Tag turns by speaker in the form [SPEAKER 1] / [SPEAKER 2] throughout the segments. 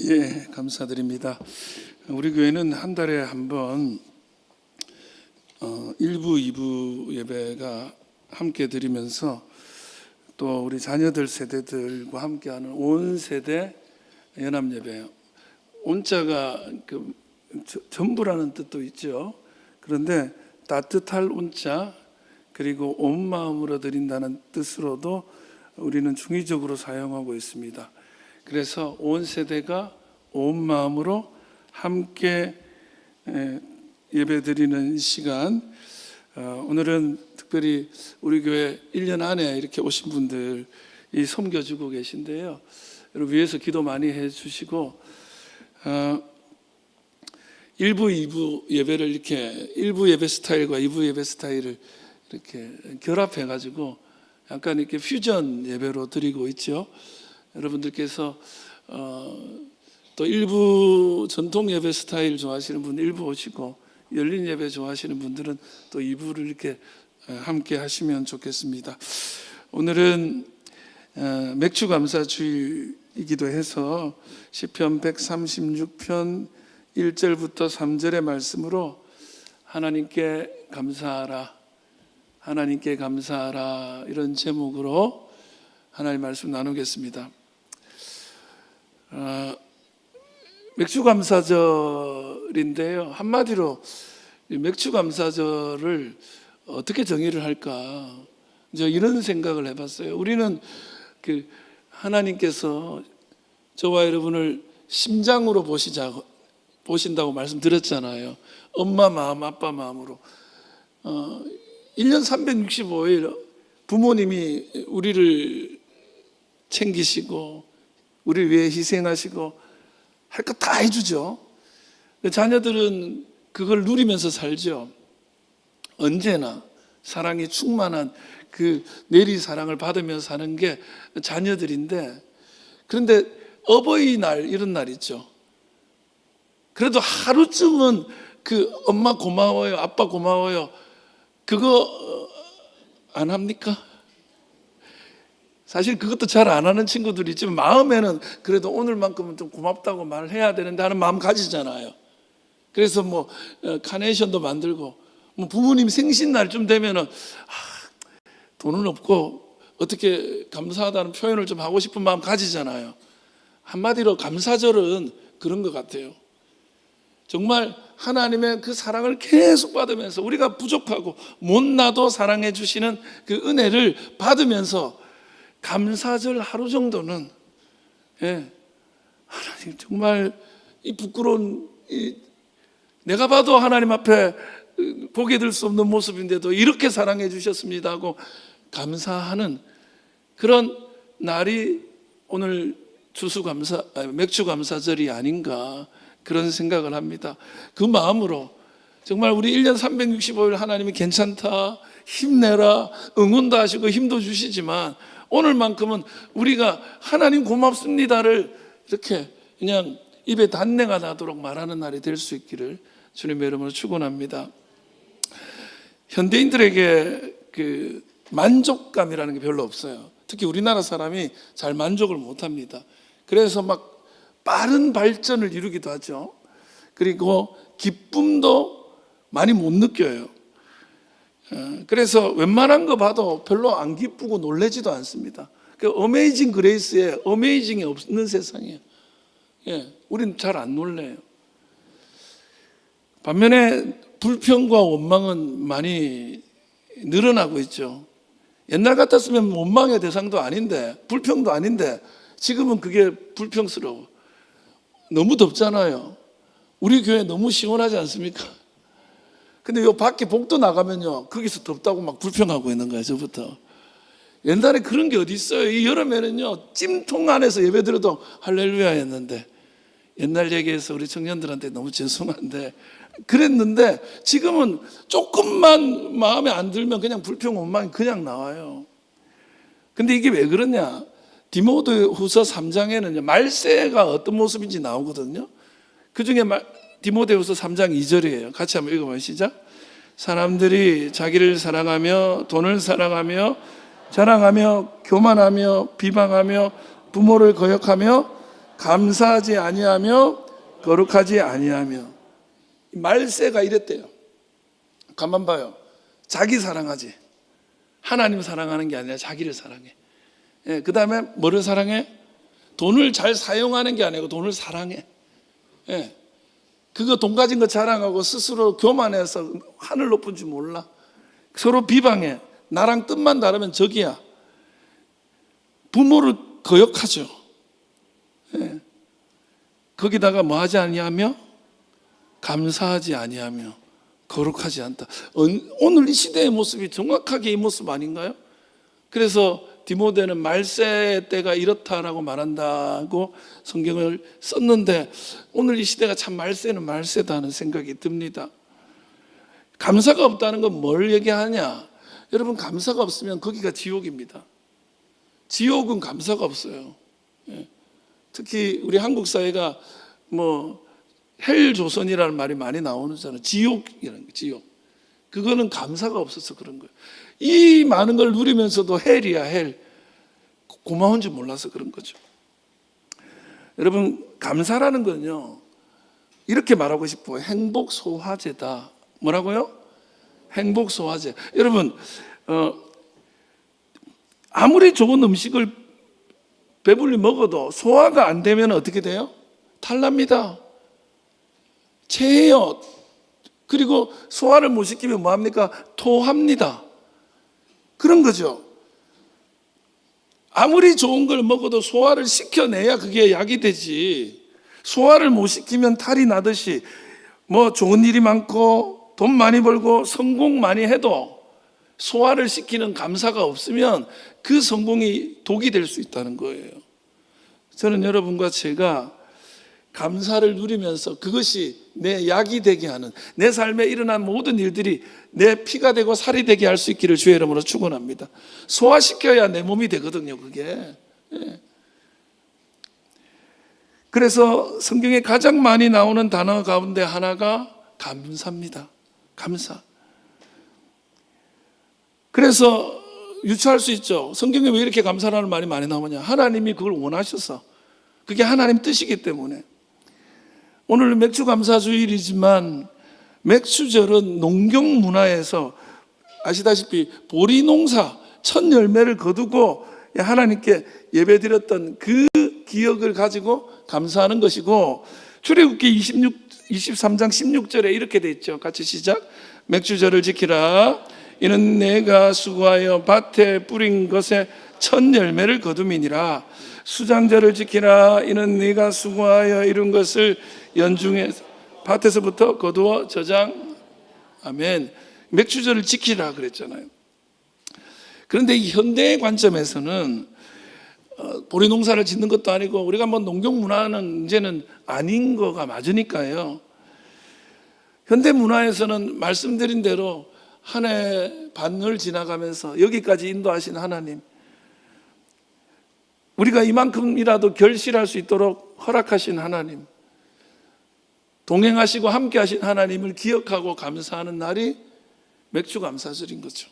[SPEAKER 1] 예, 감사드립니다. 우리 교회는 한 달에 한 번 1부, 2부 예배가 함께 드리면서 또 우리 자녀들 세대들과 함께하는 온 세대 연합 예배예요. 온자가 전부라는 뜻도 있죠. 그런데 따뜻할 온자 그리고 온 마음으로 드린다는 뜻으로도 우리는 중의적으로 사용하고 있습니다. 그래서 온 세대가 온 마음으로 함께 예배드리는 시간, 오늘은 특별히 우리 교회 1년 안에 이렇게 오신 분들이 섬겨주고 계신데요. 여러분 위해서 기도 많이 해주시고 1부, 2부 예배를 이렇게 1부 예배 스타일과 2부 예배 스타일을 이렇게 결합해가지고 약간 이렇게 퓨전 예배로 드리고 있죠. 여러분들께서 또 일부 전통 예배 스타일 좋아하시는 분 일부 오시고 열린 예배 좋아하시는 분들은 또 2부를 이렇게 함께 하시면 좋겠습니다. 오늘은 맥주 감사 주일이기도 해서 시편 136편 1절부터 3절의 말씀으로 하나님께 감사하라, 하나님께 감사하라, 이런 제목으로 하나님 말씀 나누겠습니다. 맥주감사절인데요, 한마디로 맥주감사절을 어떻게 정의를 할까, 저 이런 생각을 해봤어요. 우리는 하나님께서 저와 여러분을 심장으로 보신다고 말씀드렸잖아요. 엄마 마음, 아빠 마음으로 1년 365일 부모님이 우리를 챙기시고 우리 위해 희생하시고 할 것 다 해주죠. 자녀들은 그걸 누리면서 살죠. 언제나 사랑이 충만한 그 내리 사랑을 받으면서 사는 게 자녀들인데, 그런데 어버이날 이런 날 있죠. 그래도 하루쯤은 엄마 고마워요, 아빠 고마워요, 그거 안 합니까? 사실 그것도 잘 안 하는 친구들이 있지만 마음에는 그래도 오늘만큼은 좀 고맙다고 말을 해야 되는데 하는 마음 가지잖아요. 그래서 카네이션도 만들고 부모님 생신날쯤 되면은 돈은 없고 어떻게 감사하다는 표현을 좀 하고 싶은 마음 가지잖아요. 한마디로 감사절은 그런 것 같아요. 정말 하나님의 그 사랑을 계속 받으면서 우리가 부족하고 못나도 사랑해 주시는 그 은혜를 받으면서 감사절 하루 정도는 하나님 정말 이 부끄러운 내가 봐도 하나님 앞에 보게 될 수 없는 모습인데도 이렇게 사랑해 주셨습니다 하고 감사하는 그런 날이 오늘 맥주 감사절이 아닌가, 그런 생각을 합니다. 그 마음으로 정말 우리 1년 365일 하나님이 괜찮다, 힘내라, 응원도 하시고 힘도 주시지만 오늘만큼은 우리가 하나님 고맙습니다를 이렇게 그냥 입에 단내가 나도록 말하는 날이 될 수 있기를 주님의 이름으로 축원합니다. 현대인들에게 만족감이라는 게 별로 없어요. 특히 우리나라 사람이 잘 만족을 못합니다. 그래서 빠른 발전을 이루기도 하죠. 그리고 기쁨도 많이 못 느껴요. 그래서 웬만한 거 봐도 별로 안 기쁘고 놀라지도 않습니다. 어메이징 그레이스에 어메이징이 없는 세상이에요. 우린 잘 안 놀래요. 반면에 불평과 원망은 많이 늘어나고 있죠. 옛날 같았으면 원망의 대상도 아닌데, 불평도 아닌데 지금은 그게 불평스러워. 너무 덥잖아요. 우리 교회 너무 시원하지 않습니까? 근데 요 밖에 복도 나가면요, 거기서 덥다고 막 불평하고 있는 거예요, 저부터. 옛날에 그런 게 어디 있어요? 이 여름에는요, 찜통 안에서 예배드려도 할렐루야 했는데, 옛날 얘기해서 우리 청년들한테 너무 죄송한데 그랬는데, 지금은 조금만 마음에 안 들면 그냥 불평 원망이 그냥 나와요. 근데 이게 왜 그러냐? 디모데후서 3장에는 말세가 어떤 모습인지 나오거든요. 그 중에 디모데후서 3장 2절이에요. 같이 한번 읽어봐요. 시작. 사람들이 자기를 사랑하며 돈을 사랑하며 자랑하며 교만하며 비방하며 부모를 거역하며 감사하지 아니하며 거룩하지 아니하며. 말세가 이랬대요. 가만 봐요. 자기 사랑하지. 하나님 사랑하는 게 아니라 자기를 사랑해. 예, 그 다음에 뭐를 사랑해? 돈을 잘 사용하는 게 아니고 돈을 사랑해. 예, 그거 돈 가진 거 자랑하고 스스로 교만해서 하늘 높은 줄 몰라. 서로 비방해. 나랑 뜻만 다르면 적이야. 부모를 거역하죠. 예. 거기다가 뭐 하지 아니하며 감사하지 아니하며 거룩하지 않다. 오늘 이 시대의 모습이 정확하게 이 모습 아닌가요? 그래서 디모데는 말세 때가 이렇다라고 말한다고 성경을 썼는데, 오늘 이 시대가 참 말세는 말세다 하는 생각이 듭니다. 감사가 없다는 건 뭘 얘기하냐? 여러분, 감사가 없으면 거기가 지옥입니다. 지옥은 감사가 없어요. 특히 우리 한국 사회가 헬 조선이라는 말이 많이 나오잖아요. 지옥이라는 거, 지옥. 그거는 감사가 없어서 그런 거예요. 이 많은 걸 누리면서도 헬이야, 헬. 고마운 줄 몰라서 그런 거죠. 여러분, 감사라는 건요, 이렇게 말하고 싶어요. 행복 소화제다. 뭐라고요? 행복 소화제. 여러분, 아무리 좋은 음식을 배불리 먹어도 소화가 안 되면 어떻게 돼요? 탈납니다. 체해요. 그리고 소화를 못 시키면 뭐합니까? 토합니다. 그런 거죠. 아무리 좋은 걸 먹어도 소화를 시켜내야 그게 약이 되지. 소화를 못 시키면 탈이 나듯이 좋은 일이 많고 돈 많이 벌고 성공 많이 해도 소화를 시키는 감사가 없으면 그 성공이 독이 될 수 있다는 거예요. 저는 여러분과 제가 감사를 누리면서 그것이 내 약이 되게 하는, 내 삶에 일어난 모든 일들이 내 피가 되고 살이 되게 할 수 있기를 주의 이름으로 축원합니다. 소화시켜야 내 몸이 되거든요, 그게. 그래서 성경에 가장 많이 나오는 단어 가운데 하나가 감사입니다. 감사. 그래서 유추할 수 있죠. 성경에 왜 이렇게 감사라는 말이 많이 나오냐? 하나님이 그걸 원하셔서, 그게 하나님 뜻이기 때문에. 오늘 맥주 감사 주일이지만 맥주절은 농경 문화에서 아시다시피 보리 농사 첫 열매를 거두고 하나님께 예배드렸던 그 기억을 가지고 감사하는 것이고, 출애굽기 23장 16절에 이렇게 돼 있죠. 같이 시작. 맥주절을 지키라. 이는 내가 수고하여 밭에 뿌린 것의 첫 열매를 거둠이니라. 수장절을 지키라. 이는 네가 수고하여 이룬 것을 연중에 밭에서부터 거두어 저장. 아멘. 맥주절을 지키라 그랬잖아요. 그런데 이 현대의 관점에서는 보리 농사를 짓는 것도 아니고 우리가 농경 문화는 이제는 아닌 거가 맞으니까요. 현대 문화에서는 말씀드린 대로 한 해 반을 지나가면서 여기까지 인도하신 하나님, 우리가 이만큼이라도 결실할 수 있도록 허락하신 하나님, 동행하시고 함께 하신 하나님을 기억하고 감사하는 날이 맥주 감사절인 거죠.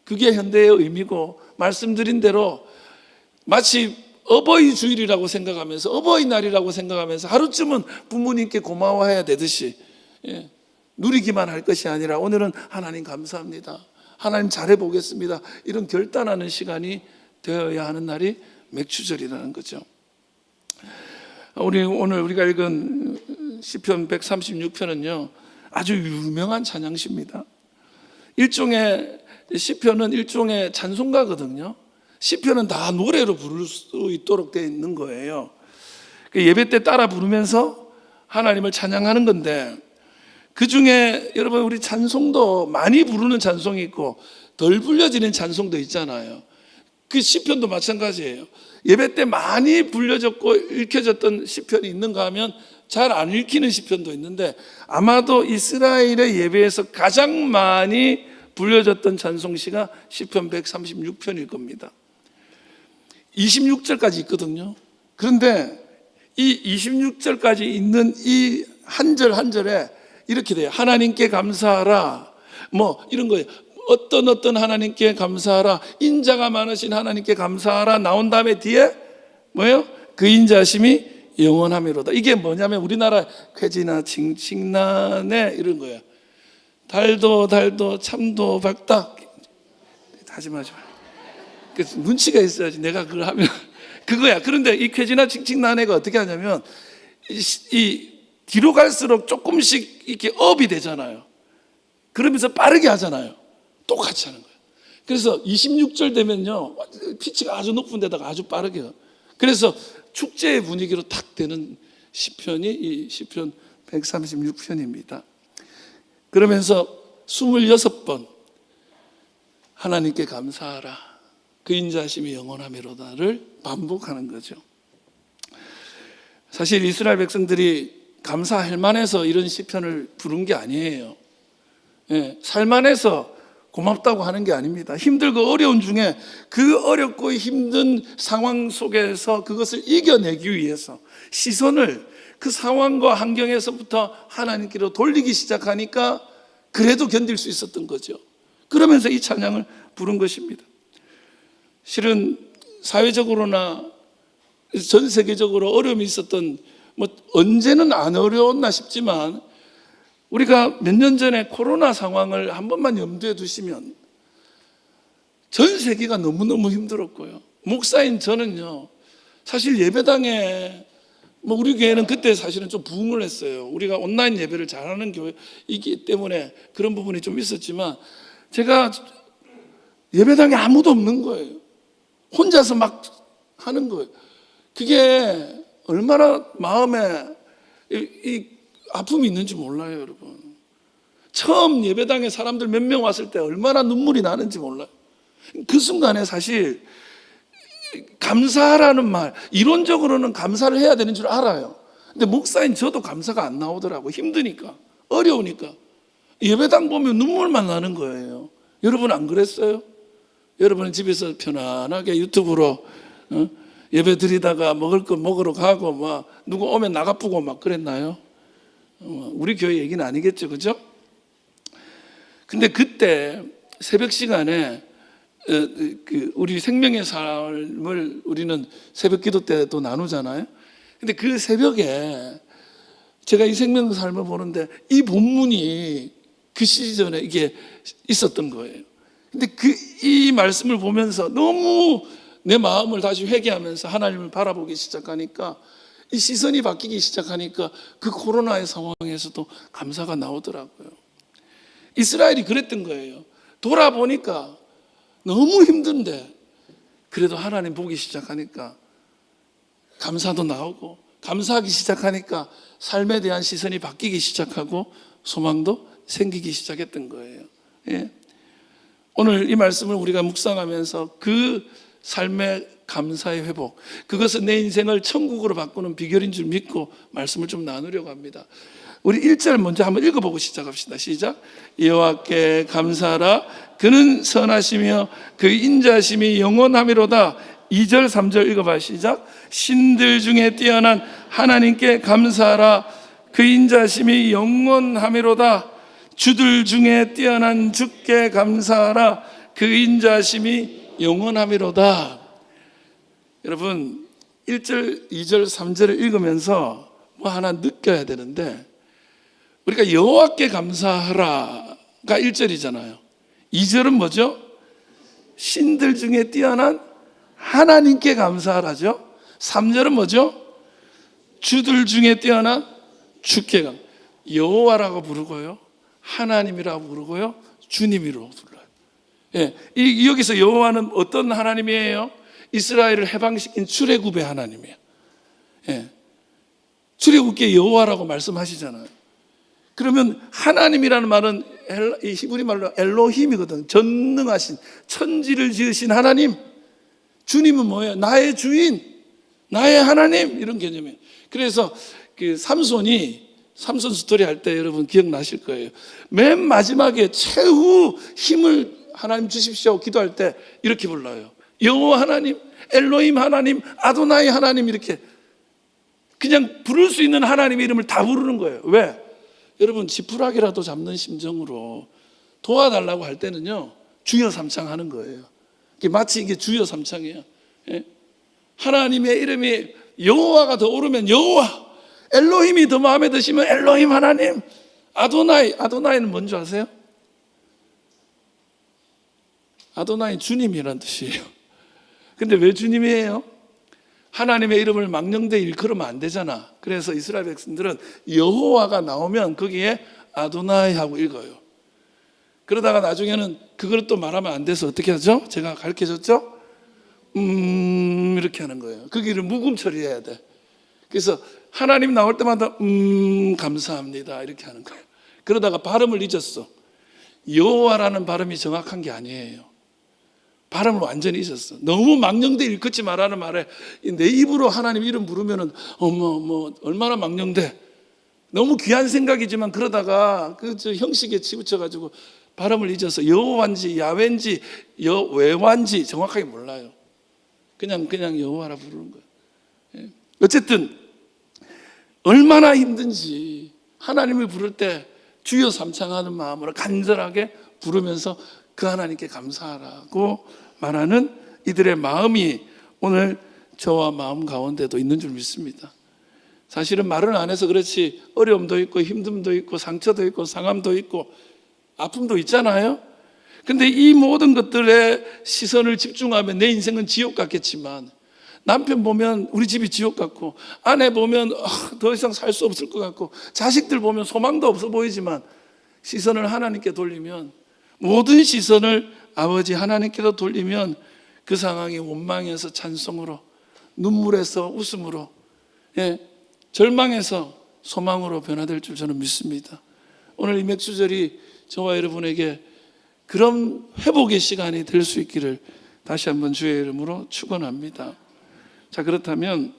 [SPEAKER 1] 그게 현대의 의미고, 말씀드린 대로 마치 어버이 주일이라고 생각하면서, 어버이날이라고 생각하면서 하루쯤은 부모님께 고마워해야 되듯이 누리기만 할 것이 아니라 오늘은 하나님 감사합니다, 하나님 잘해보겠습니다, 이런 결단하는 시간이 되어야 하는 날이 맥주절이라는 거죠. 오늘 우리가 읽은 시편 136편은요 아주 유명한 찬양시입니다. 일종의 시편은 일종의 찬송가거든요. 시편은 다 노래로 부를 수 있도록 되어 있는 거예요. 예배 때 따라 부르면서 하나님을 찬양하는 건데, 그 중에 여러분 우리 찬송도 많이 부르는 찬송이 있고 덜 불려지는 찬송도 있잖아요. 그 시편도 마찬가지예요. 예배 때 많이 불려졌고 읽혀졌던 시편이 있는가 하면 잘 안 읽히는 시편도 있는데, 아마도 이스라엘의 예배에서 가장 많이 불려졌던 찬송시가 시편 136편일 겁니다. 26절까지 있거든요. 그런데 이 26절까지 있는 이 한 절 한 절에 이렇게 돼요. 하나님께 감사하라. 이런 거예요. 어떤 하나님께 감사하라. 인자가 많으신 하나님께 감사하라. 나온 다음에 뒤에 뭐예요? 그 인자심이 영원함이로다. 이게 뭐냐면 우리나라 쾌지나 칭칭나네 이런 거예요. 달도 참도 밝다 하지 마지 마. 눈치가 있어야지. 내가 그걸 하면 그거야. 그런데 이 쾌지나 칭칭나네가 어떻게 하냐면 이 뒤로 갈수록 조금씩 이렇게 업이 되잖아요. 그러면서 빠르게 하잖아요. 똑같이 하는 거예요. 그래서 26절 되면요, 피치가 아주 높은 데다가 아주 빠르게 해요. 그래서 축제의 분위기로 탁 되는 시편이 이 시편 136편입니다. 그러면서 26번 하나님께 감사하라, 그 인자하심이 영원하미로다를 반복하는 거죠. 사실 이스라엘 백성들이 감사할 만해서 이런 시편을 부른 게 아니에요. 살만해서 고맙다고 하는 게 아닙니다. 힘들고 어려운 중에 그 어렵고 힘든 상황 속에서 그것을 이겨내기 위해서 시선을 그 상황과 환경에서부터 하나님께로 돌리기 시작하니까 그래도 견딜 수 있었던 거죠. 그러면서 이 찬양을 부른 것입니다. 실은 사회적으로나 전 세계적으로 어려움이 있었던, 언제는 안 어려웠나 싶지만 우리가 몇 년 전에 코로나 상황을 한 번만 염두에 두시면 전 세계가 너무너무 힘들었고요. 목사인 저는요, 사실 예배당에 우리 교회는 그때 사실은 좀 부흥을 했어요. 우리가 온라인 예배를 잘하는 교회이기 때문에 그런 부분이 좀 있었지만 제가 예배당에 아무도 없는 거예요. 혼자서 막 하는 거예요. 그게 얼마나 마음에 이 아픔이 있는지 몰라요, 여러분. 처음 예배당에 사람들 몇 명 왔을 때 얼마나 눈물이 나는지 몰라요. 그 순간에 사실 감사하라는 말, 이론적으로는 감사를 해야 되는 줄 알아요. 근데 목사인 저도 감사가 안 나오더라고요. 힘드니까, 어려우니까. 예배당 보면 눈물만 나는 거예요. 여러분 안 그랬어요? 여러분은 집에서 편안하게 유튜브로 예배 드리다가 먹을 거 먹으러 가고 누구 오면 나가쁘고 그랬나요? 우리 교회 얘기는 아니겠죠, 그죠? 근데 그때 새벽 시간에 우리 생명의 삶을 우리는 새벽 기도 때도 나누잖아요. 근데 그 새벽에 제가 이 생명의 삶을 보는데 이 본문이 그 시즌에 이게 있었던 거예요. 근데 이 말씀을 보면서 너무 내 마음을 다시 회개하면서 하나님을 바라보기 시작하니까, 이 시선이 바뀌기 시작하니까 그 코로나의 상황에서도 감사가 나오더라고요. 이스라엘이 그랬던 거예요. 돌아보니까 너무 힘든데 그래도 하나님 보기 시작하니까 감사도 나오고, 감사하기 시작하니까 삶에 대한 시선이 바뀌기 시작하고 소망도 생기기 시작했던 거예요. 예. 오늘 이 말씀을 우리가 묵상하면서 그 삶의 감사의 회복, 그것은 내 인생을 천국으로 바꾸는 비결인 줄 믿고 말씀을 좀 나누려고 합니다. 우리 1절 먼저 한번 읽어보고 시작합시다. 시작. 여호와께 감사하라, 그는 선하시며 그 인자심이 영원하미로다. 2절 3절 읽어봐. 시작. 신들 중에 뛰어난 하나님께 감사하라, 그 인자심이 영원하미로다. 주들 중에 뛰어난 주께 감사하라, 그 인자심이 영원하미로다. 여러분 1절, 2절, 3절을 읽으면서 하나 느껴야 되는데, 우리가 여호와께 감사하라가 1절이잖아요. 2절은 뭐죠? 신들 중에 뛰어난 하나님께 감사하라죠. 3절은 뭐죠? 주들 중에 뛰어난 주께 감사하라. 여호와라고 부르고요, 하나님이라고 부르고요, 주님이라고 불러요. 예, 여기서 여호와는 어떤 하나님이에요? 이스라엘을 해방시킨 출애굽의 하나님이에요. 예, 출애굽기에 여호와라고 말씀하시잖아요. 그러면 하나님이라는 말은 이 히브리 말로 엘로힘이거든. 전능하신, 천지를 지으신 하나님. 주님은 뭐예요? 나의 주인, 나의 하나님, 이런 개념이에요. 그래서 삼손 스토리 할 때 여러분 기억나실 거예요. 맨 마지막에 최후 힘을 하나님 주십시오 기도할 때 이렇게 불러요. 여호와 하나님, 엘로힘 하나님, 아도나이 하나님, 이렇게 그냥 부를 수 있는 하나님의 이름을 다 부르는 거예요. 왜? 여러분 지푸라기라도 잡는 심정으로 도와달라고 할 때는요, 주여 삼창 하는 거예요. 마치 이게 주여 삼창이에요. 예? 하나님의 이름이 여호와가 더 오르면 여호와, 엘로힘이 더 마음에 드시면 엘로힘 하나님, 아도나이는 뭔지 아세요? 아도나이 주님이란 뜻이에요. 근데 왜 주님이에요? 하나님의 이름을 망령되이 일컬으면 안 되잖아. 그래서 이스라엘 백성들은 여호와가 나오면 거기에 아도나이 하고 읽어요. 그러다가 나중에는 그걸 또 말하면 안 돼서 어떻게 하죠? 제가 가르쳐줬죠? 이렇게 하는 거예요. 거기를 묵음 처리해야 돼. 그래서 하나님 나올 때마다 감사합니다 이렇게 하는 거예요. 그러다가 발음을 잊었어. 여호와라는 발음이 정확한 게 아니에요. 발음을 완전히 잊었어. 너무 망령되 일컫지 말라는 말에 내 입으로 하나님 이름 부르면은 얼마나 망령돼. 너무 귀한 생각이지만 그러다가 그 형식에 치우쳐가지고 발음을 잊어서 여호와인지 야훼인지 여외완지 정확하게 몰라요. 그냥 여호와라 부르는 거예요. 어쨌든 얼마나 힘든지 하나님을 부를 때 주여 삼창하는 마음으로 간절하게 부르면서 그 하나님께 감사하라고 말하는 이들의 마음이 오늘 저와 마음 가운데도 있는 줄 믿습니다. 사실은 말은 안 해서 그렇지 어려움도 있고 힘듦도 있고 상처도 있고 상함도 있고 아픔도 있잖아요. 근데 이 모든 것들에 시선을 집중하면 내 인생은 지옥 같겠지만, 남편 보면 우리 집이 지옥 같고, 아내 보면 더 이상 살 수 없을 것 같고, 자식들 보면 소망도 없어 보이지만 시선을 하나님께 돌리면, 모든 시선을 아버지 하나님께로 돌리면 그 상황이 원망에서 찬송으로, 눈물에서 웃음으로, 절망에서 소망으로 변화될 줄 저는 믿습니다. 오늘 이 맥주절이 저와 여러분에게 그런 회복의 시간이 될 수 있기를 다시 한번 주의 이름으로 축원합니다. 자, 그렇다면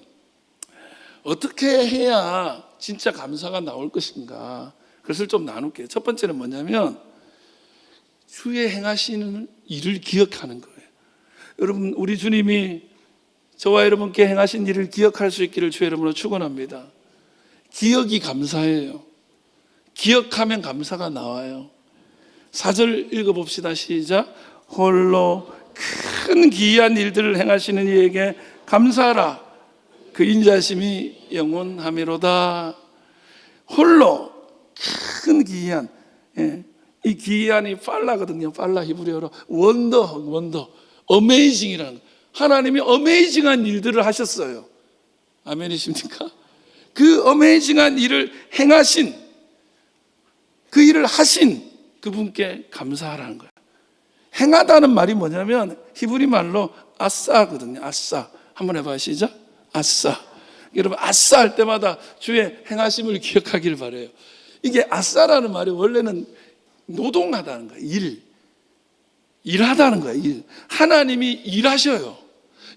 [SPEAKER 1] 어떻게 해야 진짜 감사가 나올 것인가? 그것을 좀 나눌게요. 첫 번째는 뭐냐면 주의 행하시는 일을 기억하는 거예요. 여러분, 우리 주님이 저와 여러분께 행하신 일을 기억할 수 있기를 주의 이름으로 축원합니다. 기억이 감사해요. 기억하면 감사가 나와요. 4절 읽어봅시다. 시작. 홀로 큰 기이한 일들을 행하시는 이에게 감사하라. 그 인자심이 영원하미로다. 홀로 큰 기이한, 이 기이한이 팔라거든요. 팔라 히브리어로 원더, 어메이징이라는 거. 하나님이 어메이징한 일들을 하셨어요. 아멘이십니까? 그 어메이징한 일을 행하신, 그 일을 하신 그분께 감사하라는 거예요. 행하다는 말이 뭐냐면 히브리 말로 아싸거든요. 아싸. 한번 해봐요. 시작. 아싸. 여러분, 아싸 할 때마다 주의 행하심을 기억하길 바라요. 이게 아싸라는 말이 원래는 노동하다는 거예요. 일하다는 거예요. 일. 하나님이 일하셔요.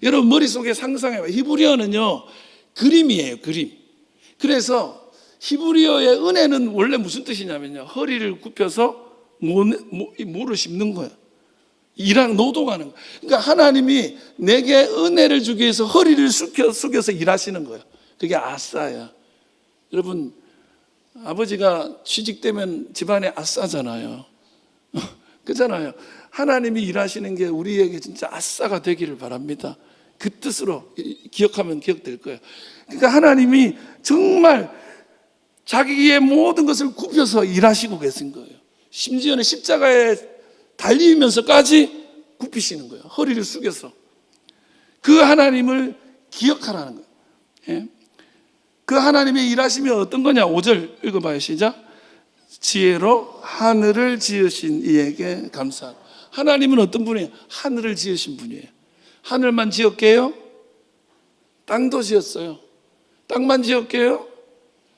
[SPEAKER 1] 여러분 머릿속에 상상해봐요. 히브리어는요 그림이에요. 그림. 그래서 히브리어의 은혜는 원래 무슨 뜻이냐면요, 허리를 굽혀서 모를 씹는 거예요. 일하는, 노동하는 거예요. 그러니까 하나님이 내게 은혜를 주기 위해서 허리를 숙여서 일하시는 거예요. 그게 아싸야. 여러분, 아버지가 취직되면 집안에 아싸잖아요. 그렇잖아요. 하나님이 일하시는 게 우리에게 진짜 아싸가 되기를 바랍니다. 그 뜻으로 기억하면 기억될 거예요. 그러니까 하나님이 정말 자기의 모든 것을 굽혀서 일하시고 계신 거예요. 심지어는 십자가에 달리면서까지 굽히시는 거예요. 허리를 숙여서. 그 하나님을 기억하라는 거예요. 예? 그 하나님의 일하심이 어떤 거냐? 5절 읽어봐요. 시작. 지혜로 하늘을 지으신 이에게 감사하라. 하나님은 어떤 분이에요? 하늘을 지으신 분이에요. 하늘만 지었게요? 땅도 지었어요. 땅만 지었게요?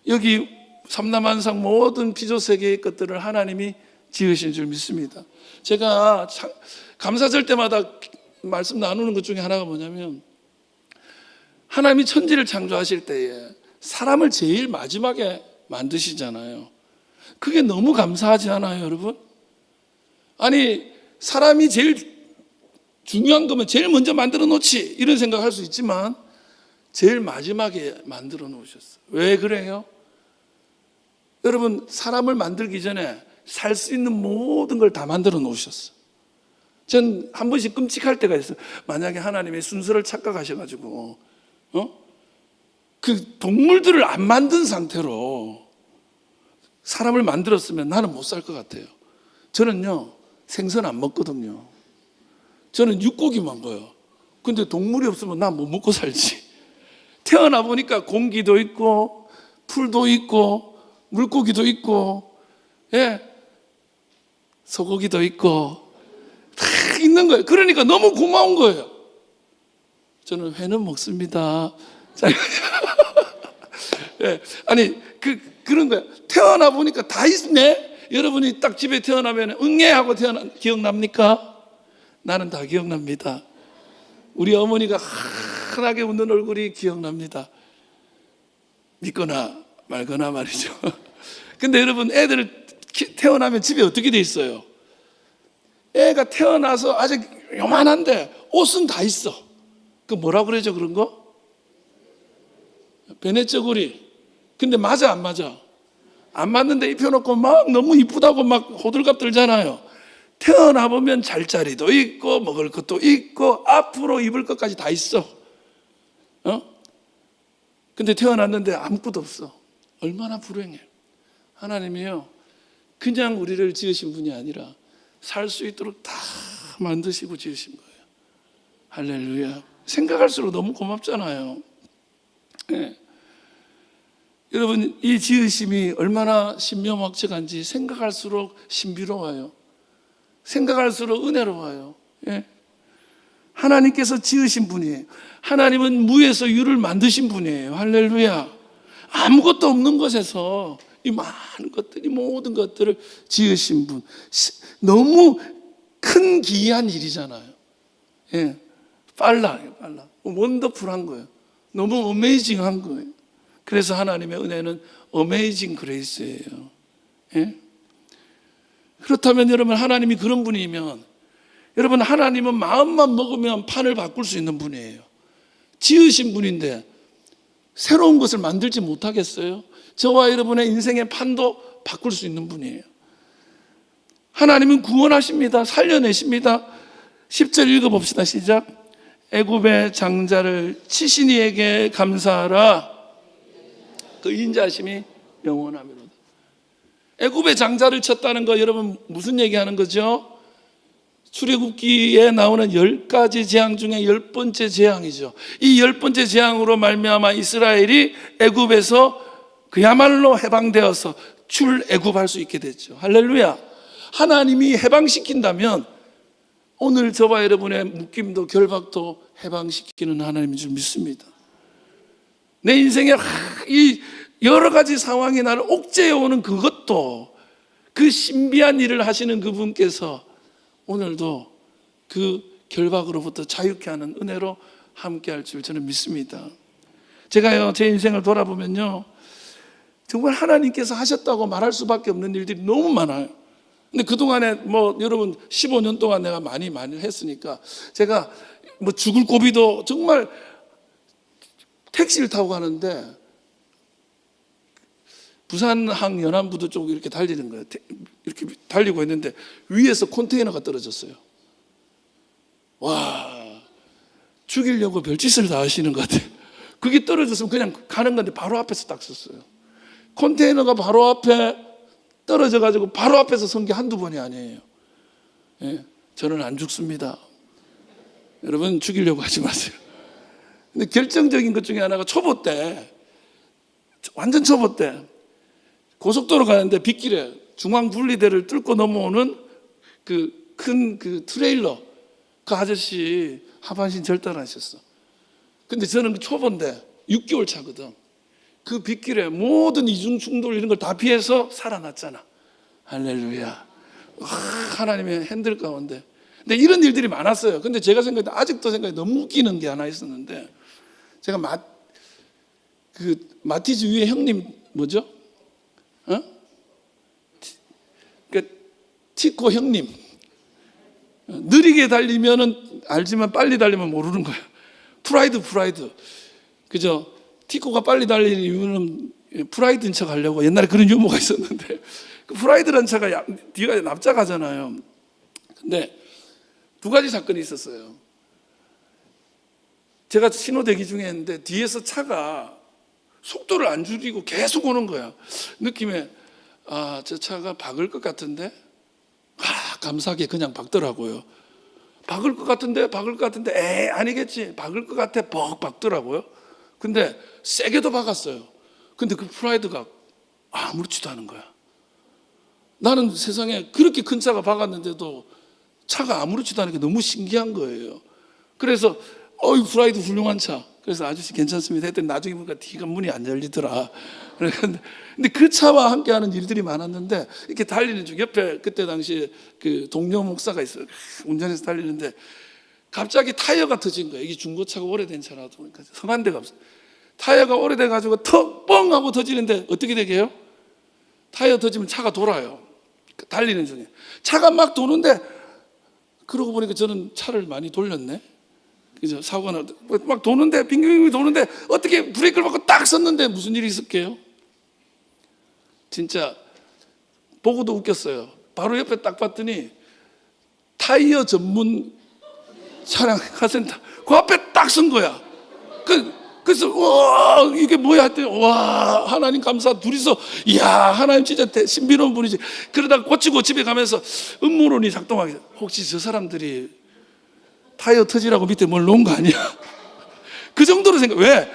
[SPEAKER 1] 여기 삼남한상 모든 피조세계의 것들을 하나님이 지으신 줄 믿습니다. 제가 감사절 때마다 말씀 나누는 것 중에 하나가 뭐냐면, 하나님이 천지를 창조하실 때에 사람을 제일 마지막에 만드시잖아요. 그게 너무 감사하지 않아요, 여러분? 아니, 사람이 제일 중요한 거면 제일 먼저 만들어 놓지, 이런 생각할 수 있지만 제일 마지막에 만들어 놓으셨어요. 왜 그래요? 여러분, 사람을 만들기 전에 살 수 있는 모든 걸 다 만들어 놓으셨어요. 전 한 번씩 끔찍할 때가 있어요. 만약에 하나님의 순서를 착각하셔가지고 그 동물들을 안 만든 상태로 사람을 만들었으면 나는 못 살 것 같아요. 저는요, 생선 안 먹거든요. 저는 육고기만 먹어요. 근데 동물이 없으면 난 못 먹고 살지. 태어나 보니까 공기도 있고 풀도 있고 물고기도 있고, 예, 소고기도 있고 다 있는 거예요. 그러니까 너무 고마운 거예요. 저는 회는 먹습니다. 예, 아니 그런 거예요. 태어나 보니까 다 있네. 여러분이 딱 집에 태어나면 응애 하고 기억납니까? 나는 다 기억납니다. 우리 어머니가 환하게 웃는 얼굴이 기억납니다. 믿거나 말거나 말이죠. 근데 여러분, 애들 태어나면 집에 어떻게 돼 있어요? 애가 태어나서 아직 요만한데 옷은 다 있어. 그 뭐라 그러죠, 그런 거? 베네쩌구리. 근데 맞아, 안 맞아? 안 맞는데 입혀놓고 막 너무 이쁘다고 막 호들갑 들잖아요. 태어나 보면 잘자리도 있고 먹을 것도 있고 앞으로 입을 것까지 다 있어. 근데 태어났는데 아무것도 없어. 얼마나 불행해. 하나님이요, 그냥 우리를 지으신 분이 아니라 살 수 있도록 다 만드시고 지으신 거예요. 할렐루야. 생각할수록 너무 고맙잖아요. 네. 여러분, 이 지으심이 얼마나 신묘막측한지 생각할수록 신비로워요. 생각할수록 은혜로워요. 예. 하나님께서 지으신 분이에요. 하나님은 무에서 유를 만드신 분이에요. 할렐루야. 아무것도 없는 것에서 이 많은 것들이, 모든 것들을 지으신 분. 너무 큰 기이한 일이잖아요. 예. 빨라요. 원더풀한 거예요. 너무 어메이징한 거예요. 그래서 하나님의 은혜는 어메이징 그레이스예요. 예? 그렇다면 여러분, 하나님이 그런 분이면, 여러분, 하나님은 마음만 먹으면 판을 바꿀 수 있는 분이에요. 지으신 분인데 새로운 것을 만들지 못하겠어요? 저와 여러분의 인생의 판도 바꿀 수 있는 분이에요. 하나님은 구원하십니다. 살려내십니다. 10절 읽어봅시다. 시작. 애굽의 장자를 치신 이에게 감사하라. 그 인자하심이 영원하미로다. 애굽의 장자를 쳤다는 거, 여러분 무슨 얘기하는 거죠? 출애굽기에 나오는 10가지 재앙 중에 10번째 재앙이죠. 이 10번째 재앙으로 말미암아 이스라엘이 애굽에서 그야말로 해방되어서 출애굽할 수 있게 됐죠. 할렐루야. 하나님이 해방시킨다면 오늘 저와 여러분의 묶임도 결박도 해방시키는 하나님인 줄 믿습니다. 내 인생에 이 여러 가지 상황이 나를 옥죄해 오는 그것도, 그 신비한 일을 하시는 그분께서 오늘도 그 결박으로부터 자유케 하는 은혜로 함께 할 줄 저는 믿습니다. 제가요, 제 인생을 돌아보면요, 정말 하나님께서 하셨다고 말할 수밖에 없는 일들이 너무 많아요. 근데 그동안에 여러분 15년 동안 내가 많이 했으니까 제가 죽을 고비도 정말 택시를 타고 가는데 부산항 연안부두 쪽 이렇게 달리는 거예요. 이렇게 달리고 있는데 위에서 컨테이너가 떨어졌어요. 와, 죽이려고 별짓을 다 하시는 것 같아요. 그게 떨어졌으면 그냥 가는 건데 바로 앞에서 딱 섰어요. 컨테이너가 바로 앞에 떨어져가지고 바로 앞에서 선 게 한두 번이 아니에요. 예, 저는 안 죽습니다. 여러분, 죽이려고 하지 마세요. 근데 결정적인 것 중에 하나가 초보 때, 완전 초보 때 고속도로 가는데 빗길에 중앙분리대를 뚫고 넘어오는 그 큰 트레일러, 그 아저씨 하반신 절단하셨어. 근데 저는 초보인데 6개월 차거든. 그 빗길에 모든 이중 충돌 이런 걸 다 피해서 살아났잖아. 할렐루야. 하나님의 핸들 가운데. 근데 이런 일들이 많았어요. 근데 제가 아직도 생각해 너무 웃기는 게 하나 있었는데, 제가 마티즈 위에 형님 뭐죠? 티코 형님. 느리게 달리면은 알지만 빨리 달리면 모르는 거예요. 프라이드. 그죠? 티코가 빨리 달리는 이유는 프라이드인 척 하려고, 옛날에 그런 유머가 있었는데, 그 프라이드라는 차가 뒤가 납작하잖아요. 근데 두 가지 사건이 있었어요. 제가 신호 대기 중에 했는데 뒤에서 차가 속도를 안 줄이고 계속 오는 거야. 느낌에 저 차가 박을 것 같은데 감사하게 그냥 박더라고요. 박을 것 같은데 에이 아니겠지, 박을 것 같아, 벅 박더라고요. 근데 세게도 박았어요. 근데 그 프라이드가 아무렇지도 않은 거야. 나는 세상에 그렇게 큰 차가 박았는데도 차가 아무렇지도 않은 게 너무 신기한 거예요. 그래서 프라이드 훌륭한 차. 그래서 아저씨 괜찮습니다 했더니 나중에 보니까 뒤가 문이 안 열리더라. 근데 그 차와 함께하는 일들이 많았는데, 이렇게 달리는 중 옆에 그때 당시에 그 동료 목사가 있어요. 운전해서 달리는데 갑자기 타이어가 터진 거예요. 이게 중고차가 오래된 차라도 보니까 성한 데가 없어요. 타이어가 오래돼 가지고 턱 뻥 하고 터지는데 어떻게 되게요? 타이어 터지면 차가 돌아요. 달리는 중에 차가 막 도는데, 그러고 보니까 저는 차를 많이 돌렸네. 그죠? 사고가 막 도는데, 빙빙빙 도는데 어떻게 브레이크를 밟고 딱 섰는데 무슨 일이 있을게요? 진짜 보고도 웃겼어요. 바로 옆에 딱 봤더니 타이어 전문 차량 카센터 그 앞에 딱 선 거야. 그래서 와 이게 뭐야 했더니 와 하나님 감사, 둘이서 이야 하나님 진짜 신비로운 분이지. 그러다가 고치고 집에 가면서 음모론이 작동하게, 혹시 저 사람들이 타이어 터지라고 밑에 뭘 놓은 거 아니야? 그 정도로 생각. 왜?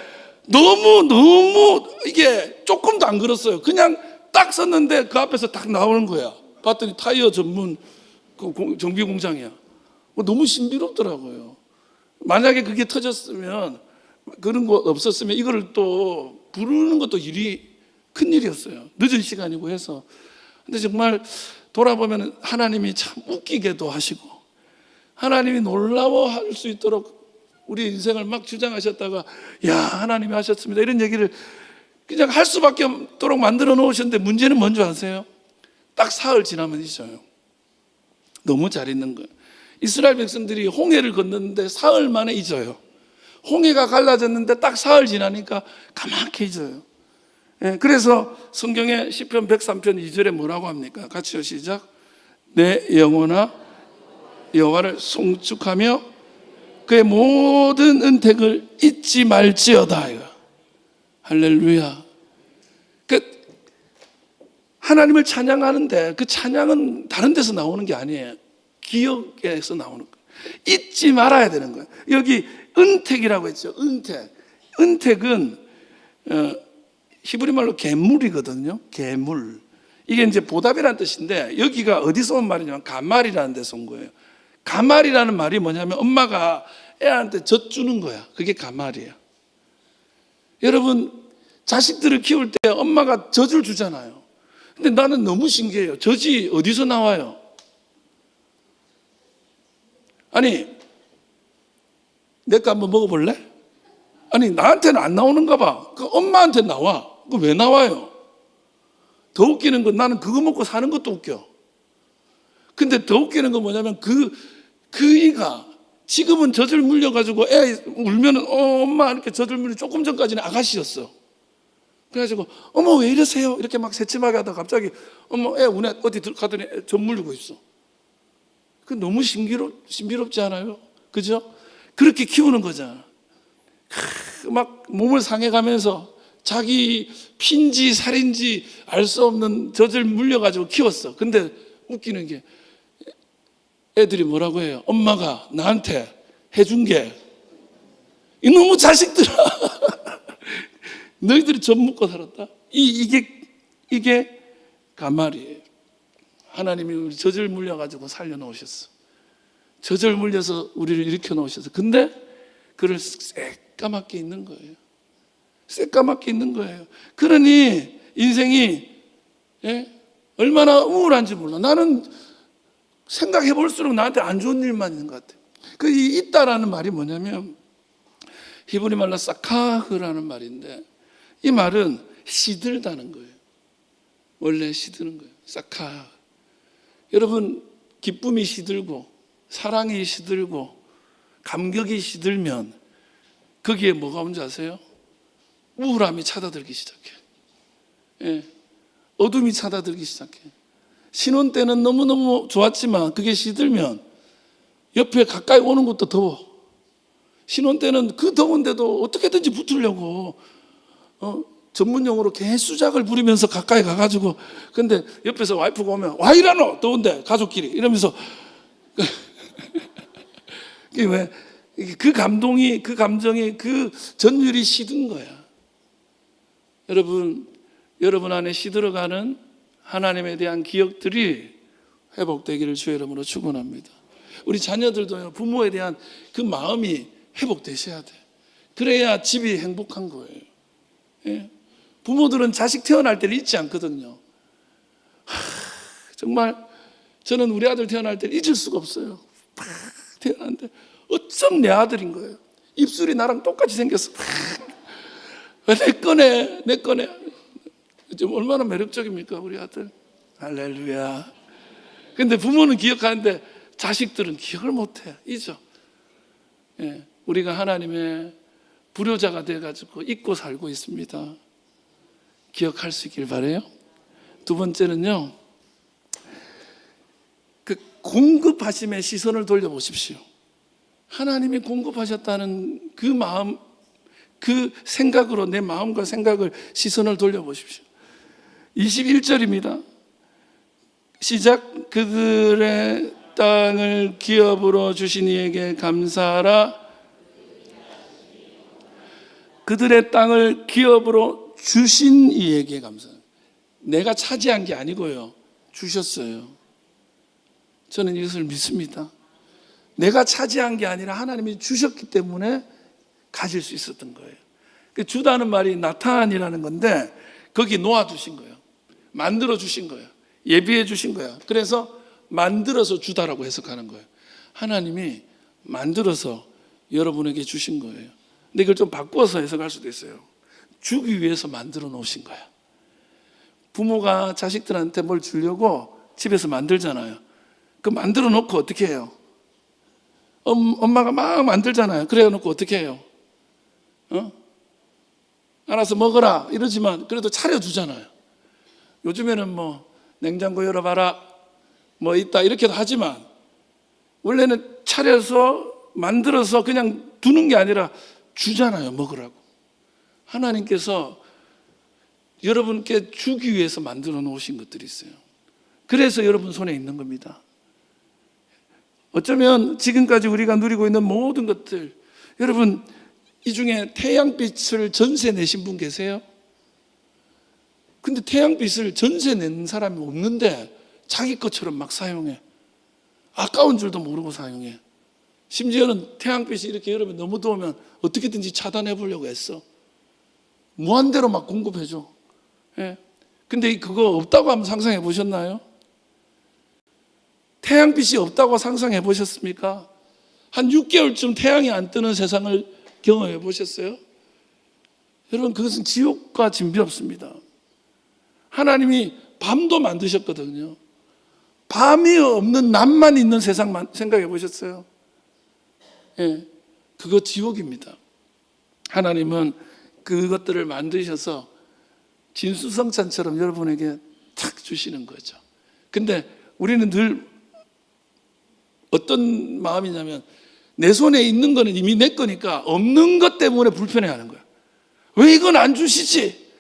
[SPEAKER 1] 너무 이게 조금도 안 걸었어요. 그냥 딱 섰는데 그 앞에서 딱 나오는 거야. 봤더니 타이어 전문 정비 공장이야. 너무 신비롭더라고요. 만약에 그게 터졌으면, 그런 거 없었으면 이거를 또 부르는 것도 큰 일이었어요. 늦은 시간이고 해서. 근데 정말 돌아보면 하나님이 참 웃기게도 하시고, 하나님이 놀라워할 수 있도록 우리 인생을 막 주장하셨다가 야 하나님이 하셨습니다 이런 얘기를 그냥 할 수밖에 없도록 만들어 놓으셨는데, 문제는 뭔지 아세요? 딱 사흘 지나면 잊어요. 너무 잘 있는 거예요. 이스라엘 백성들이 홍해를 건넜는데 사흘 만에 잊어요. 홍해가 갈라졌는데 딱 사흘 지나니까 까맣게 잊어요. 그래서 성경에 시편 103편 2절에 뭐라고 합니까? 같이요, 시작. 내 영혼아 여호와를 송축하며 그의 모든 은택을 잊지 말지어다. 할렐루야. 하나님을 찬양하는데 그 찬양은 다른 데서 나오는 게 아니에요. 기억에서 나오는 거예요. 잊지 말아야 되는 거예요. 여기 은택이라고 했죠. 은택은 히브리 말로 괴물이거든요. 괴물. 이게 이제 보답이라는 뜻인데, 여기가 어디서 온 말이냐면 가말이라는 데서 온 거예요. 가말이라는 말이 뭐냐면 엄마가 애한테 젖 주는 거야. 그게 가말이야. 여러분, 자식들을 키울 때 엄마가 젖을 주잖아요. 근데 나는 너무 신기해요. 젖이 어디서 나와요? 아니, 내 거 한번 먹어볼래? 아니, 나한테는 안 나오는가 봐. 그 엄마한테 나와. 그 왜 나와요? 더 웃기는 건, 나는 그거 먹고 사는 것도 웃겨. 근데 더 웃기는 건 뭐냐면 그 이가 지금은 젖을 물려가지고 애 울면은 엄마 이렇게 젖을 물려, 조금 전까지는 아가씨였어. 그래가지고 어머 왜 이러세요? 이렇게 막 새침하게 하다가 갑자기 어머 애 운에 어디 가더니 젖 물리고 있어. 그 너무 신비롭지 않아요? 그죠? 그렇게 키우는 거잖아. 막 몸을 상해가면서 자기 피인지 살인지 알 수 없는 젖을 물려가지고 키웠어. 근데 웃기는 게 애들이 뭐라고 해요? 엄마가 나한테 해준 게 이놈의 자식들아 너희들이 젖 먹고 살았다? 이게 가말이에요. 하나님이 우리 젖을 물려가지고 살려놓으셨어. 젖을 물려서 우리를 일으켜 놓으셨어. 근데 그를 새까맣게 있는 거예요. 새까맣게 있는 거예요. 그러니 인생이 얼마나 우울한지 몰라. 나는 생각해 볼수록 나한테 안 좋은 일만 있는 것 같아요. 그 있다라는 말이 뭐냐면 히브리 말로 사카흐라는 말인데, 이 말은 시들다는 거예요. 원래 시드는 거예요. 사카흐. 여러분, 기쁨이 시들고 사랑이 시들고 감격이 시들면 거기에 뭐가 온지 아세요? 우울함이 찾아들기 시작해. 어둠이 찾아들기 시작해. 신혼 때는 너무너무 좋았지만 그게 시들면 옆에 가까이 오는 것도 더워. 신혼 때는 그 더운데도 어떻게든지 붙으려고 전문 용어로 개수작을 부리면서 가까이 가가지고, 근데 옆에서 와이프가 오면 와 이라노 더운데 가족끼리 이러면서 그게 왜? 그 감동이, 그 감정이, 그 전율이 시든 거야. 여러분 안에 시들어가는 하나님에 대한 기억들이 회복되기를 주의 이름으로 축원합니다. 우리 자녀들도 부모에 대한 그 마음이 회복되셔야 돼. 그래야 집이 행복한 거예요. 예? 부모들은 자식 태어날 때를 잊지 않거든요. 정말 저는 우리 아들 태어날 때를 잊을 수가 없어요. 태어났는데 어쩜 내 아들인 거예요. 입술이 나랑 똑같이 생겼어. 내 거네. 좀 얼마나 매력적입니까 우리 아들. 할렐루야. 근데 부모는 기억하는데 자식들은 기억을 못해. 잊어. 예, 우리가 하나님의 불효자가 돼가지고 잊고 살고 있습니다. 기억할 수 있길 바라요. 두 번째는요, 그 공급하심의 시선을 돌려보십시오. 하나님이 공급하셨다는 그 마음, 그 생각으로 내 마음과 생각을, 시선을 돌려보십시오. 21절입니다. 시작. 그들의 땅을 기업으로 주신 이에게 감사하라. 그들의 땅을 기업으로 주신 이에게 감사합니다. 내가 차지한 게 아니고요, 주셨어요. 저는 이것을 믿습니다. 내가 차지한 게 아니라 하나님이 주셨기 때문에 가질 수 있었던 거예요. 주다는 말이 나타난이라는 건데 거기 놓아두신 거예요. 만들어 주신 거예요. 예비해 주신 거예요. 그래서 만들어서 주다라고 해석하는 거예요. 하나님이 만들어서 여러분에게 주신 거예요. 근데 이걸 좀 바꿔서 해석할 수도 있어요. 주기 위해서 만들어 놓으신 거야. 부모가 자식들한테 뭘 주려고 집에서 만들잖아요. 그 만들어 놓고 어떻게 해요? 엄마가 막 만들잖아요. 그래 놓고 어떻게 해요? 알아서 먹어라 이러지만 그래도 차려주잖아요. 요즘에는 뭐 냉장고 열어봐라 뭐 있다 이렇게도 하지만 원래는 차려서 만들어서 그냥 두는 게 아니라 주잖아요. 먹으라고. 하나님께서 여러분께 주기 위해서 만들어 놓으신 것들이 있어요. 그래서 여러분 손에 있는 겁니다. 어쩌면 지금까지 우리가 누리고 있는 모든 것들, 여러분 이 중에 태양빛을 전세 내신 분 계세요? 근데 태양빛을 전세 낸 사람이 없는데 자기 것처럼 막 사용해. 아까운 줄도 모르고 사용해. 심지어는 태양빛이 이렇게 여름에 너무 더우면 어떻게든지 차단해 보려고 했어. 무한대로 막 공급해줘. 예. 근데 그거 없다고 한번 상상해 보셨나요? 태양빛이 없다고 상상해 보셨습니까? 한 6개월쯤 태양이 안 뜨는 세상을 경험해 보셨어요? 여러분, 그것은 지옥과 진비없습니다. 하나님이 밤도 만드셨거든요. 밤이 없는 낮만 있는 세상만 생각해 보셨어요? 예, 그거 지옥입니다. 하나님은 그것들을 만드셔서 진수성찬처럼 여러분에게 탁 주시는 거죠. 근데 우리는 늘 어떤 마음이냐면 내 손에 있는 거는 이미 내 거니까 없는 것 때문에 불편해하는 거야. 왜 이건 안 주시지?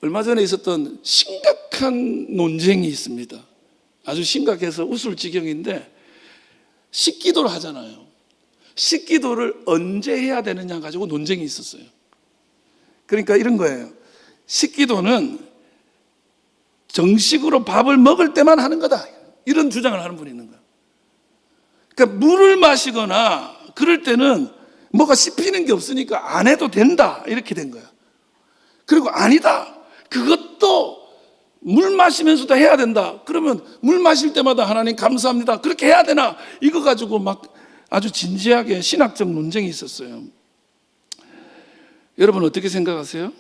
[SPEAKER 1] 얼마 전에 있었던 심각한 논쟁이 있습니다. 아주 심각해서 웃을 지경인데, 식기도를 하잖아요. 식기도를 언제 해야 되느냐 가지고 논쟁이 있었어요. 그러니까 이런 거예요. 식기도는 정식으로 밥을 먹을 때만 하는 거다, 이런 주장을 하는 분이 있는 거예요. 그러니까 물을 마시거나 그럴 때는 뭐가 씹히는 게 없으니까 안 해도 된다, 이렇게 된 거야. 그리고 아니다, 그것도 물 마시면서도 해야 된다. 그러면 물 마실 때마다 하나님 감사합니다, 그렇게 해야 되나? 이거 가지고 막 아주 진지하게 신학적 논쟁이 있었어요. 여러분 어떻게 생각하세요?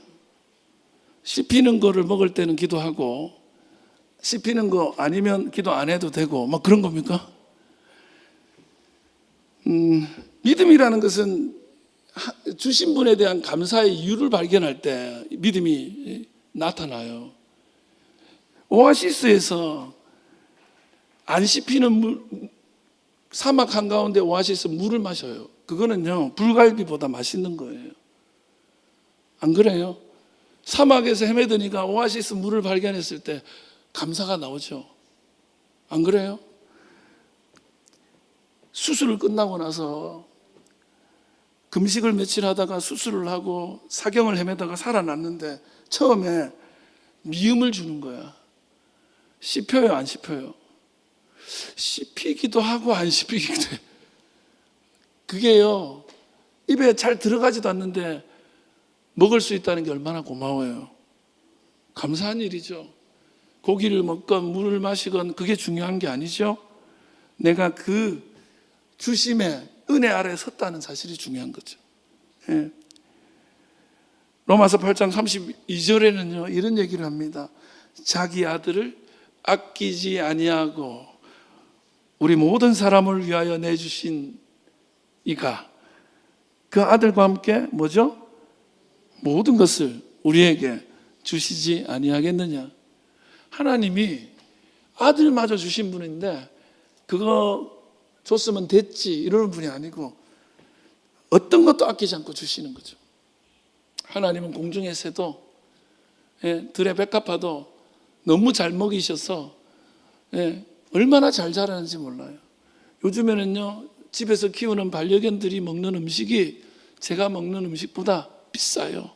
[SPEAKER 1] 씹히는 거를 먹을 때는 기도하고 씹히는 거 아니면 기도 안 해도 되고 막 그런 겁니까? 믿음이라는 것은 주신 분에 대한 감사의 이유를 발견할 때 믿음이 나타나요. 오아시스에서 안 씹히는 물, 사막 한가운데 오아시스 물을 마셔요. 그거는요 불갈비보다 맛있는 거예요. 안 그래요? 사막에서 헤매더니가 오아시스 물을 발견했을 때 감사가 나오죠. 안 그래요? 수술을 끝나고 나서 금식을 며칠 하다가 수술을 하고 사경을 헤매다가 살아났는데 처음에 미음을 주는 거야. 씹혀요, 안 씹혀요? 씹히기도 하고 안 씹히기도 해. 그게요, 입에 잘 들어가지도 않는데 먹을 수 있다는 게 얼마나 고마워요. 감사한 일이죠. 고기를 먹건 물을 마시건 그게 중요한 게 아니죠. 내가 그 주심의 은혜 아래에 섰다는 사실이 중요한 거죠. 예. 로마서 8장 32절에는요 이런 얘기를 합니다. 자기 아들을 아끼지 아니하고 우리 모든 사람을 위하여 내주신 이가 그 아들과 함께 뭐죠? 모든 것을 우리에게 주시지 아니하겠느냐. 하나님이 아들마저 주신 분인데 그거 줬으면 됐지 이러는 분이 아니고 어떤 것도 아끼지 않고 주시는 거죠. 하나님은 공중의 새도 들의 백합화도 너무 잘 먹이셔서 얼마나 잘 자라는지 몰라요. 요즘에는요 집에서 키우는 반려견들이 먹는 음식이 제가 먹는 음식보다 비싸요.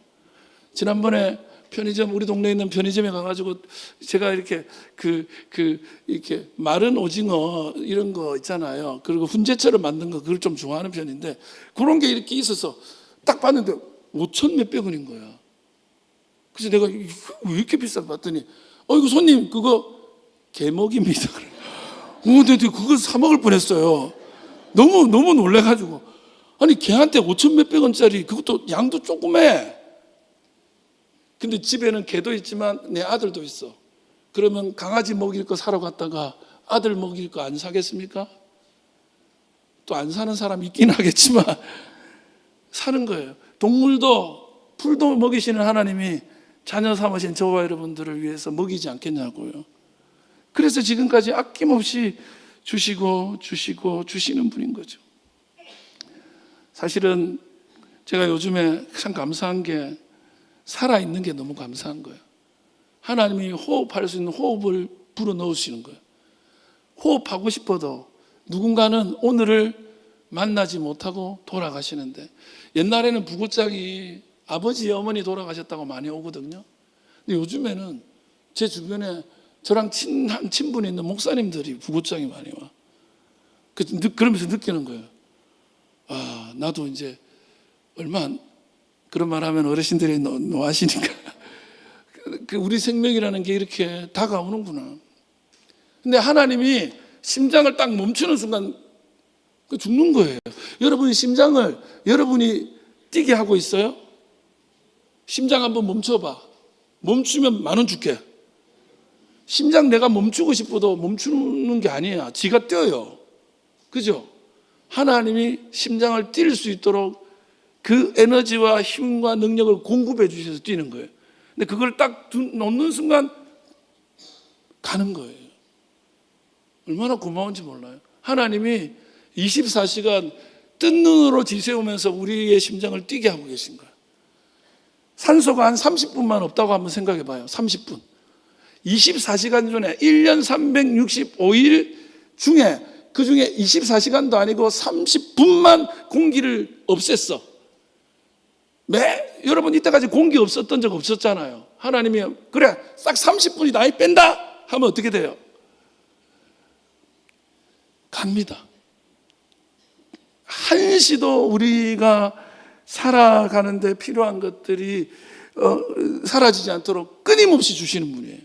[SPEAKER 1] 지난번에 편의점, 우리 동네에 있는 편의점에 가가지고 제가 이렇게 이렇게 마른 오징어 이런 거 있잖아요. 그리고 훈제처럼 만든 거 그걸 좀 좋아하는 편인데 그런 게 이렇게 있어서 딱 봤는데 5천 몇백 원인 거야. 그래서 내가 왜 이렇게 비싸게 봤더니 이거 손님 그거 개먹입니다. 근데 그거 사 먹을 뻔했어요. 너무 놀래가지고 아니 개한테 5천 몇백 원짜리 그것도 양도 조그매. 근데 집에는 개도 있지만 내 아들도 있어. 그러면 강아지 먹일 거 사러 갔다가 아들 먹일 거 안 사겠습니까? 또 안 사는 사람 있긴 하겠지만 사는 거예요. 동물도 풀도 먹이시는 하나님이 자녀 삼으신 저와 여러분들을 위해서 먹이지 않겠냐고요. 그래서 지금까지 아낌없이 주시고 주시는 분인 거죠. 사실은 제가 요즘에 참 감사한 게 살아있는 게 너무 감사한 거예요. 하나님이 호흡할 수 있는 호흡을 불어넣으시는 거예요. 호흡하고 싶어도 누군가는 오늘을 만나지 못하고 돌아가시는데 옛날에는 부고짝이 아버지 어머니 돌아가셨다고 많이 오거든요. 근데 요즘에는 제 주변에 저랑 친한 친분이 있는 목사님들이 부고짝이 많이 와. 그러면서 느끼는 거예요. 나도 이제 얼마 그런 말 하면 어르신들이 노하시니까 우리 생명이라는 게 이렇게 다가오는구나. 근데 하나님이 심장을 딱 멈추는 순간 죽는 거예요. 여러분이 심장을 여러분이 뛰게 하고 있어요? 심장 한번 멈춰봐. 멈추면 10,000원 줄게. 심장 내가 멈추고 싶어도 멈추는 게 아니야. 지가 뛰어요. 그죠? 하나님이 심장을 뛸 수 있도록 그 에너지와 힘과 능력을 공급해 주셔서 뛰는 거예요. 근데 그걸 딱 놓는 순간 가는 거예요. 얼마나 고마운지 몰라요. 하나님이 24시간 뜬 눈으로 지새우면서 우리의 심장을 뛰게 하고 계신 거예요. 산소가 한 30분만 없다고 한번 생각해 봐요. 30분. 24시간 중에 1년 365일 중에 그 중에 24시간도 아니고 30분만 공기를 없앴어. 여러분 이때까지 공기 없었던 적 없었잖아요. 하나님이 그래 딱 30분이 나이 뺀다 하면 어떻게 돼요? 갑니다. 한시도 우리가 살아가는데 필요한 것들이 사라지지 않도록 끊임없이 주시는 분이에요.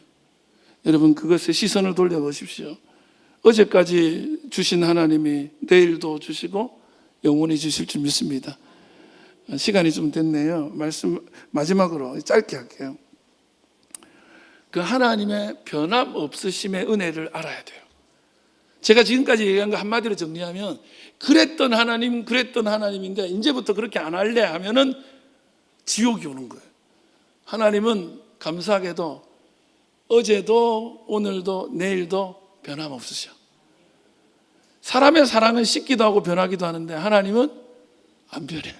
[SPEAKER 1] 여러분 그것에 시선을 돌려보십시오. 어제까지 주신 하나님이 내일도 주시고 영원히 주실 줄 믿습니다. 시간이 좀 됐네요. 말씀 마지막으로 짧게 할게요. 그 하나님의 변함없으심의 은혜를 알아야 돼요. 제가 지금까지 얘기한 거 한마디로 정리하면 그랬던 하나님인데 이제부터 그렇게 안 할래 하면은 지옥이 오는 거예요. 하나님은 감사하게도 어제도 오늘도 내일도 변함없으셔. 사람의 사랑은 식기도 하고 변하기도 하는데 하나님은 안 변해.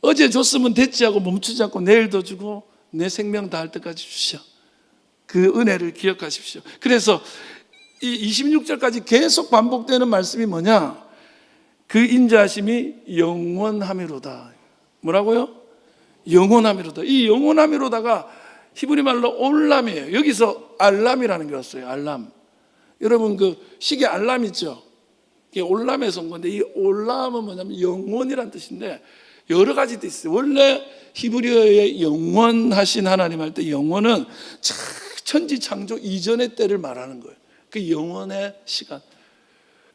[SPEAKER 1] 어제 줬으면 됐지 하고 멈추지 않고 내일도 주고 내 생명 다할 때까지 주시오. 그 은혜를 기억하십시오. 그래서 이 26절까지 계속 반복되는 말씀이 뭐냐? 그 인자하심이 영원함이로다. 뭐라고요? 영원함이로다. 이 영원함이로다가 히브리 말로 올람이에요. 여기서 알람이라는 게 왔어요. 알람. 여러분 그 시계 알람 있죠? 이게 올람에서 온 건데 이 올람은 뭐냐면 영원이라는 뜻인데 여러 가지 뜻이 있어요. 원래 히브리어의 영원하신 하나님 할 때 영원은 천지 창조 이전의 때를 말하는 거예요. 그 영원의 시간.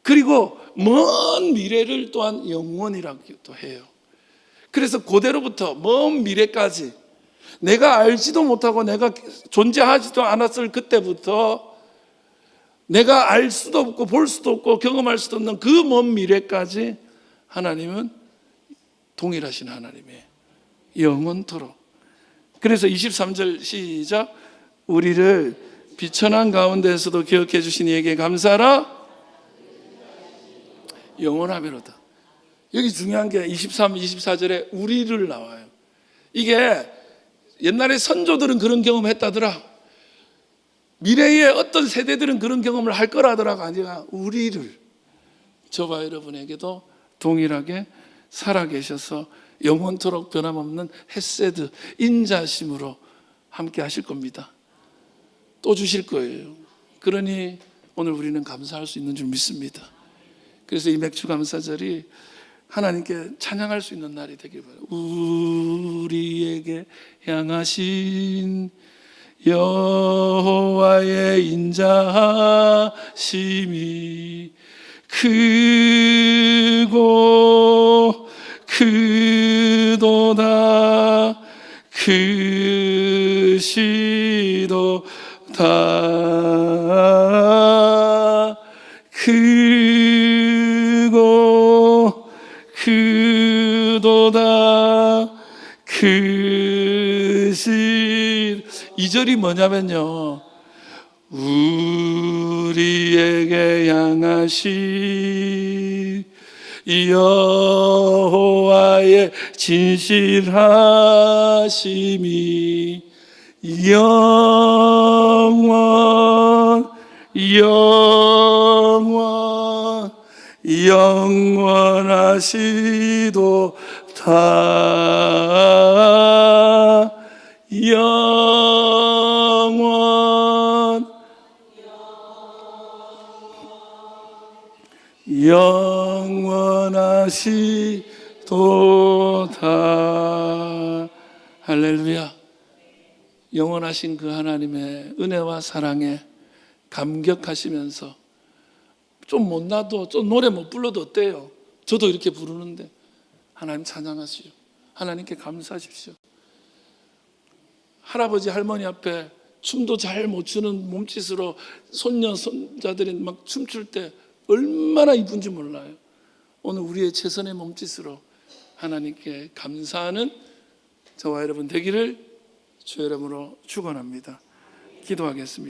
[SPEAKER 1] 그리고 먼 미래를 또한 영원이라고도 해요. 그래서 고대로부터 먼 미래까지 내가 알지도 못하고 내가 존재하지도 않았을 그때부터 내가 알 수도 없고 볼 수도 없고 경험할 수도 없는 그 먼 미래까지 하나님은 동일하신 하나님이에요. 영원토록. 그래서 23절 시작. 우리를 비천한 가운데에서도 기억해 주신 이에게 감사하라. 영원하미로다. 여기 중요한 게 23, 24절에 우리를 나와요. 이게 옛날에 선조들은 그런 경험했다더라. 미래의 어떤 세대들은 그런 경험을 할 거라더라가 아니라 우리를, 저와 여러분에게도 동일하게 살아계셔서 영원토록 변함없는 헤세드, 인자심으로 함께 하실 겁니다. 또 주실 거예요. 그러니 오늘 우리는 감사할 수 있는 줄 믿습니다. 그래서 이 맥주 감사절이 하나님께 찬양할 수 있는 날이 되길 바라요. 우리에게 향하신 여호와의 인자심이 크고 크도다 크시도다 크고 크도다 크시. 2절이 뭐냐면요, 우리에게 향하신 여호와의 진실하심이 영원하시도다. 영원하시도다. 할렐루야. 영원하신 그 하나님의 은혜와 사랑에 감격하시면서 좀 못나도 좀 노래 못 불러도 어때요? 저도 이렇게 부르는데 하나님 찬양하시오. 하나님께 감사하십시오. 할아버지 할머니 앞에 춤도 잘 못 추는 몸짓으로 손녀 손자들이 막 춤출 때 얼마나 이쁜지 몰라요. 오늘 우리의 최선의 몸짓으로 하나님께 감사하는 저와 여러분 되기를 주의 이름으로 축원합니다. 기도하겠습니다.